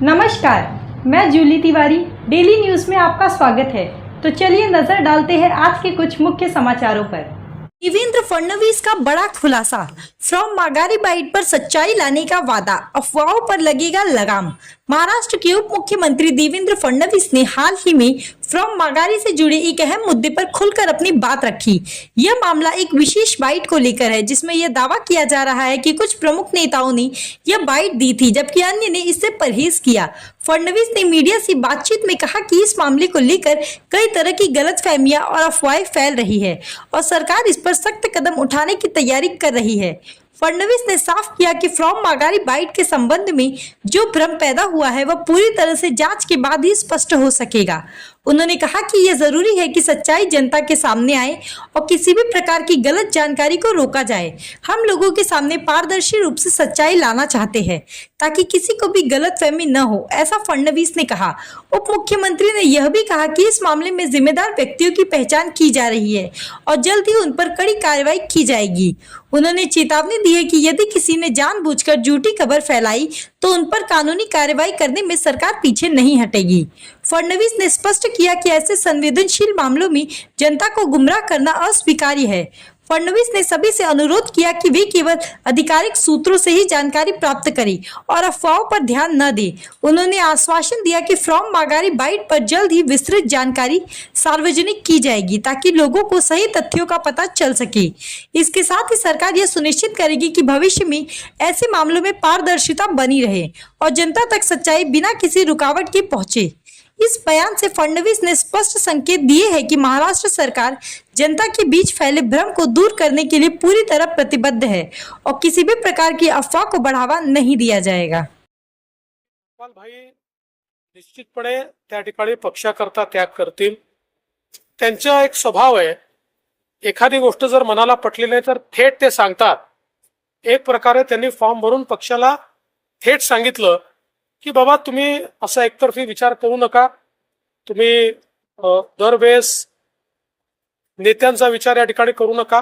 नमस्कार, मैं Jully Tiwari. Daily news में आपका स्वागत है। तो चलिए नजर डालते हैं आज के कुछ मुख्य समाचारों पर। देवेंद्र फडणवीस का बड़ा खुलासा, फ्रॉम माघारी बाइट पर सच्चाई लाने का वादा, अफवाहों पर लगेगा लगाम। महाराष्ट्र के उप मुख्यमंत्री देवेंद्र फडणवीस ने हाल ही में फ्रॉम माघारी से जुड़े एक अहम मुद्दे पर खुलकर अपनी बात रखी। यह मामला एक विशेष बाइट को लेकर है, जिसमें यह दावा किया जा रहा है कि कुछ प्रमुख नेताओं ने यह बाइट दी थी, जबकि अन्य ने इससे परहेज किया। फडणवीस ने मीडिया से बातचीत में कहा कि इस मामले को लेकर कई तरह की गलतफहमियां और अफवाहें फैल रही है और सरकार इस पर सख्त कदम उठाने की तैयारी कर रही है। फडणवीस ने साफ किया कि फ्रॉम माघारी बाइट के संबंध में जो भ्रम पैदा हुआ है वह पूरी तरह से जांच के बाद ही स्पष्ट हो सकेगा। उन्होंने कहा कि यह जरूरी है कि सच्चाई जनता के सामने आए और किसी भी प्रकार की गलत जानकारी को रोका जाए। हम लोगों के सामने पारदर्शी रूप से सच्चाई लाना चाहते हैं ताकि किसी को भी गलतफहमी न हो, ऐसा फडणवीस ने कहा। उप मुख्यमंत्री ने यह भी कहा कि इस मामले में जिम्मेदार व्यक्तियों की पहचान की जा रही है और जल्द ही उन पर कड़ी कार्रवाई की जाएगी। उन्होंने चेतावनी दी है कि यदि किसी ने जानबूझकर झूठी खबर फैलाई तो उन पर कानूनी कार्रवाई करने में सरकार पीछे नहीं हटेगी। फडणवीस ने स्पष्ट किया कि ऐसे संवेदनशील मामलों में जनता को गुमराह करना अस्वीकार्य है। फडणवीस ने सभी से अनुरोध किया कि वे केवल आधिकारिक सूत्रों से ही जानकारी प्राप्त करें और अफवाहों पर ध्यान न दें। उन्होंने आश्वासन दिया कि फ्रॉम माघारी बाइट पर जल्द ही विस्तृत जानकारी सार्वजनिक की जाएगी ताकि लोगों को सही तथ्यों का पता चल सके। इसके साथ ही सरकार यह सुनिश्चित करेगी कि भविष्य में ऐसे मामलों में पारदर्शिता बनी रहे और जनता तक सच्चाई बिना किसी रुकावट के पहुंचे। इस बयान से फडणवीस ने स्पष्ट संकेत दिए हैं कि महाराष्ट्र सरकार जनता के बीच फैले भ्रम को दूर करने के लिए पूरी तरह प्रतिबद्ध है और किसी भी प्रकार की अफवाह को बढ़ावा नहीं दिया जाएगा। भाई निश्चितपणे त्या ठिकाणी पक्षाकरता त्याग करतील। त्यांचा एक स्वभाव आहे, एखादी गोष्ट जर मनाला पटली नाही तर थेट ते सांगतात। एक प्रकारे त्यांनी फॉर्म भरून पक्षाला थेट सांगितलं की बाबा तुम्ही असा एकतर्फी विचार करू नका, तुम्ही दरवेळेस नेत्यांचा विचार या ठिकाणी करू नका,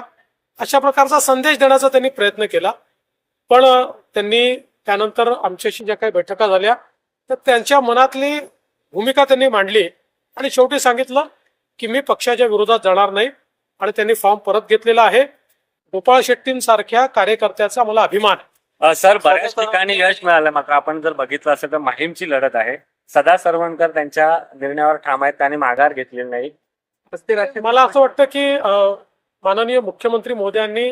अशा प्रकारचा संदेश देण्याचा त्यांनी प्रयत्न केला। पण त्यांनी त्यानंतर आमच्याशी ज्या काही बैठका झाल्या तर त्यांच्या मनातली भूमिका त्यांनी मांडली आणि शेवटी सांगितलं की मी पक्षाच्या विरोधात जाणार नाही आणि त्यांनी फॉर्म परत घेतलेला आहे। गोपाळ शेट्टींसारख्या कार्यकर्त्याचा मला अभिमान आहे। सर, बऱ्याच ठिकाणी यश मिळालं, मात्र आपण जर बघितलं असेल तर माहीमची लढत आहे। सदा सरवणकर त्यांच्या निर्णयावर ठाम आहेत, त्यांनी माघार घेतलेली नाही। मला असं वाटतं की माननीय मुख्यमंत्री महोदयांनी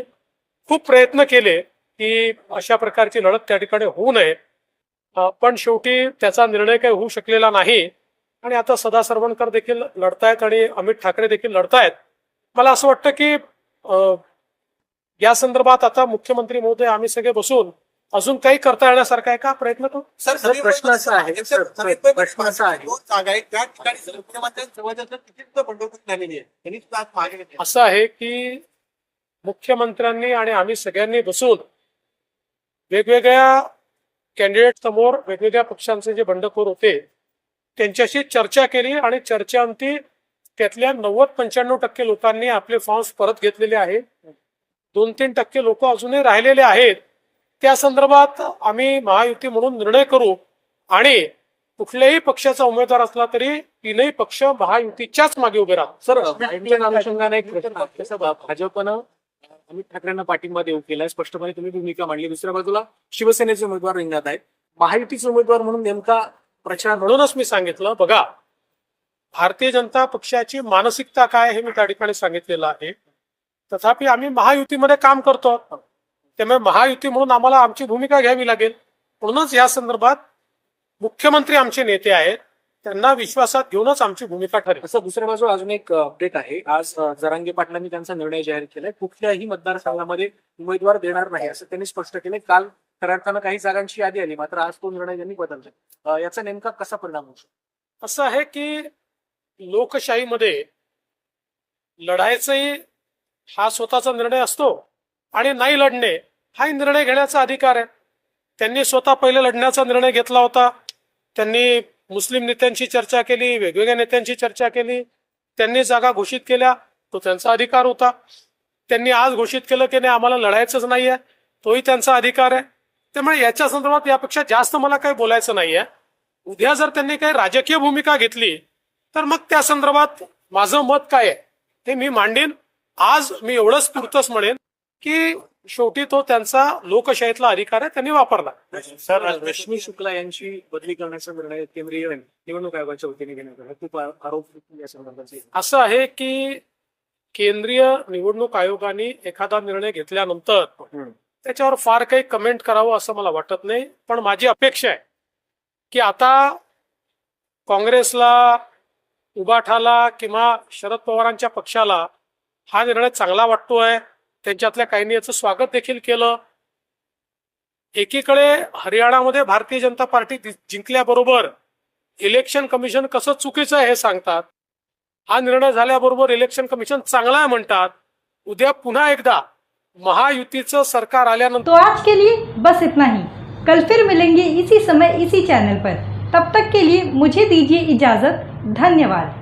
खूप प्रयत्न केले की अशा प्रकारची लढत त्या ठिकाणी होऊ नये, पण शेवटी त्याचा निर्णय काही होऊ शकलेला नाही आणि आता सदा सरवणकर देखील लढतायत आणि अमित ठाकरे देखील लढतायत। मला असं वाटतं की या संदर्भात आता मुख्यमंत्री महोदय आम्ही सगळे बसून अजून काही करता येण्यासारखं आहे का प्रयत्न करू। सर, प्रश्न असा आहे असं आहे की मुख्यमंत्र्यांनी आणि आम्ही सगळ्यांनी बसून वेगवेगळ्या कॅन्डिडेट समोर वेगवेगळ्या पक्षांचे जे बंडखोर होते त्यांच्याशी चर्चा केली आणि चर्चेअंती त्यातल्या 90-95% लोकांनी आपले फॉर्म्स परत घेतलेले आहेत। 2-3% लोक अजूनही राहिलेले आहेत। त्या संदर्भात आम्ही महायुती म्हणून निर्णय करू आणि कुठल्याही पक्षाचा उमेदवार असला तरी तीनही पक्ष महायुतीच्याच मागे उभे राहतात। सर, अनुषंगाने एक प्रश्न, भाजपनं अमित ठाकरेंना पाठिंबा देऊ केलाय, स्पष्टपणे तुम्ही भूमिका मांडली। दुसऱ्या बाजूला शिवसेनेचे उमेदवार रिंगणात आहेत, महायुतीचे उमेदवार म्हणून नेमका प्रचार। म्हणूनच मी सांगितलं, बघा भारतीय जनता पक्षाची मानसिकता काय हे मी त्या ठिकाणी सांगितलेलं आहे। तथापि आम्ही महायुतीमध्ये काम करतो, त्यामुळे महायुती म्हणून आम्हाला आमची भूमिका घ्यावी लागेल। म्हणूनच या संदर्भात मुख्यमंत्री आमचे नेते आहेत, त्यांना विश्वासात घेऊनच आमची भूमिका ठरेल। असं दुसऱ्या बाजूला अजून एक अपडेट आहे, आज जरांगे पाटलांनी त्यांचा निर्णय जाहीर केलाय, कुठल्याही मतदारसंघामध्ये उमेदवार देणार नाही असं त्यांनी स्पष्ट केलंय। काल खऱ्या अर्थानं काही जागांची यादी आली, मात्र आज तो निर्णय त्यांनी बदललाय। याचा नेमका कसा परिणाम होऊ शकतो? असं आहे की लोकशाहीमध्ये लढायचंही हा स्वतःचा निर्णय असतो आणि नाही लढणे हाही निर्णय घेण्याचा अधिकार आहे। त्यांनी स्वतः पहिले लढण्याचा निर्णय घेतला होता, त्यांनी मुस्लिम नेत्यांशी चर्चा केली, वेगवेगळ्या नेत्यांशी चर्चा केली, त्यांनी जागा घोषित केल्या, तो त्यांचा अधिकार होता। त्यांनी आज घोषित केलं की नाही आम्हाला लढायचंच नाहीये, तोही त्यांचा अधिकार आहे। त्यामुळे याच्या संदर्भात यापेक्षा जास्त मला काही बोलायचं नाहीये। उद्या जर त्यांनी काही राजकीय भूमिका घेतली तर मग त्या संदर्भात माझं मत काय आहे ते मी मांडेन. आज मी एवढंच पुरतच म्हणेन की शेवटी तो त्यांचा लोकशाहीतला अधिकार आहे, त्यांनी वापरला. सर, रश्मी शुक्ला यांची बदली करण्याचा निर्णय केंद्रीय निवडणूक आयोगाच्या वतीने घेण्यात आला. खूप आरोप या संदर्भात असं आहे की केंद्रीय निवडणूक आयोगाने एखादा निर्णय घेतल्यानंतर त्याच्यावर फार काही कमेंट करावं असं मला वाटत नाही. पण माझी अपेक्षा आहे की आता काँग्रेसला, उबाठाला किंवा शरद पवारांच्या पक्षाला हा निर्णय चांगला वाटतोय. त्यांच्यातल्या काहींनी याचं स्वागत देखील केलं. एकीकडे हरियाणामध्ये Bharatiya Janata party जिंकल्याबरोबर election commission कसं चुकीचं आहे हे सांगतात. हा निर्णय झाल्याबरोबर इलेक्शन कमिशन चांगला आहे म्हणतात. उद्या पुन्हा एकदा महायुतीचं सरकार आल्यानंतर तो आज के लिए बस इतना ही. कल फिर मिलेंगे इसी समय इसी चैनल पर. तब तक के लिए मुझे दीजिए इजाजत. धन्यवाद.